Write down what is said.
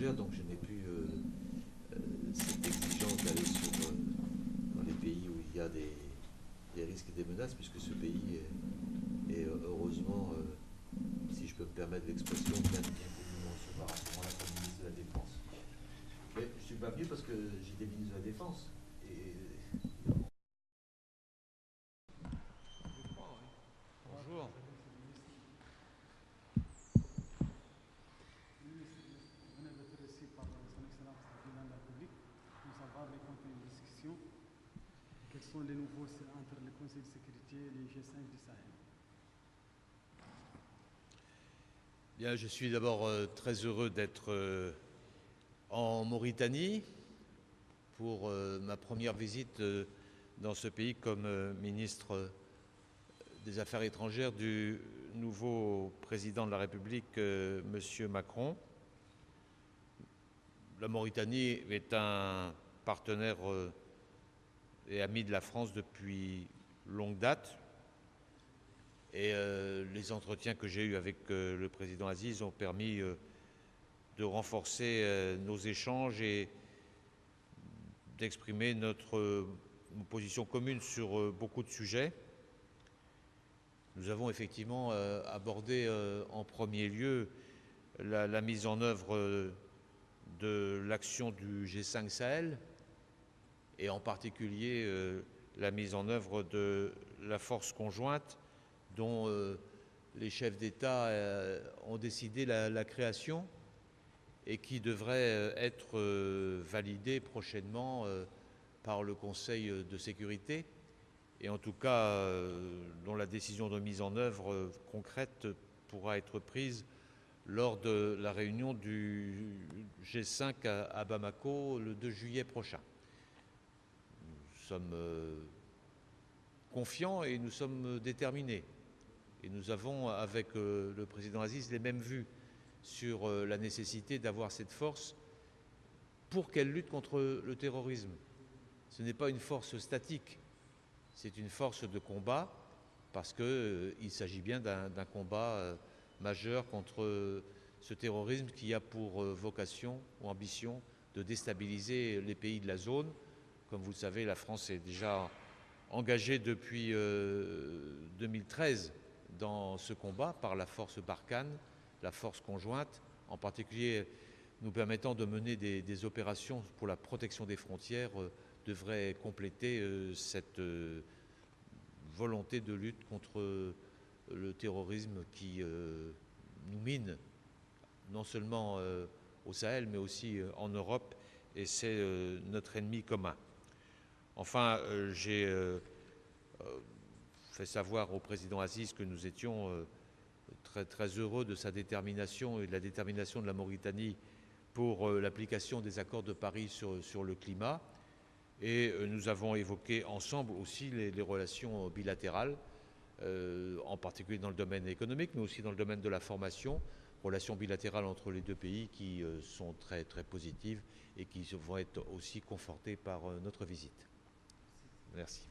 étrangères, donc je n'ai plus cette exigence d'aller dans les pays où il y a des risques et des menaces, puisque ce pays est heureusement, si je peux me permettre l'expression, bien connu par rapport à la ministre de la Défense. Mais je ne suis pas venu parce que j'étais ministre de la Défense. Et bonjour. Venez d'être reçu par son Excellence le Président de la République pour savoir les contenus de discussion. Quels sont les nouveaux entre le Conseil de sécurité et les G5 du Sahel? Bien, je suis d'abord très heureux d'être en Mauritanie pour ma première visite dans ce pays comme ministre des Affaires étrangères du nouveau président de la République, M. Macron. La Mauritanie est un partenaire et ami de la France depuis longue date. Et les entretiens que j'ai eus avec le président Aziz ont permis de renforcer nos échanges et d'exprimer notre position commune sur beaucoup de sujets. Nous avons effectivement abordé en premier lieu la mise en œuvre de l'action du G5 Sahel et en particulier la mise en œuvre de la force conjointe dont les chefs d'État ont décidé la création et qui devrait être validée prochainement par le Conseil de sécurité, et en tout cas dont la décision de mise en œuvre concrète pourra être prise lors de la réunion du G5 à Bamako le 2 juillet prochain. Nous sommes confiants et nous sommes déterminés. Et nous avons, avec le président Aziz, les mêmes vues sur la nécessité d'avoir cette force pour qu'elle lutte contre le terrorisme. Ce n'est pas une force statique, c'est une force de combat, parce qu'il s'agit bien d'un combat majeur contre ce terrorisme qui a pour vocation ou ambition de déstabiliser les pays de la zone. Comme vous le savez, la France est déjà engagée depuis 2013 dans ce combat par la force Barkhane, la force conjointe, en particulier nous permettant de mener des opérations pour la protection des frontières, devrait compléter cette volonté de lutte contre le terrorisme qui nous mine, non seulement au Sahel, mais aussi en Europe, et c'est notre ennemi commun. Enfin, j'ai fait savoir au président Aziz que nous étions très heureux de sa détermination et de la détermination de la Mauritanie pour l'application des accords de Paris sur le climat. Et nous avons évoqué ensemble aussi les relations bilatérales, en particulier dans le domaine économique, mais aussi dans le domaine de la formation, relations bilatérales entre les deux pays qui sont très positives et qui vont être aussi confortées par notre visite. Merci.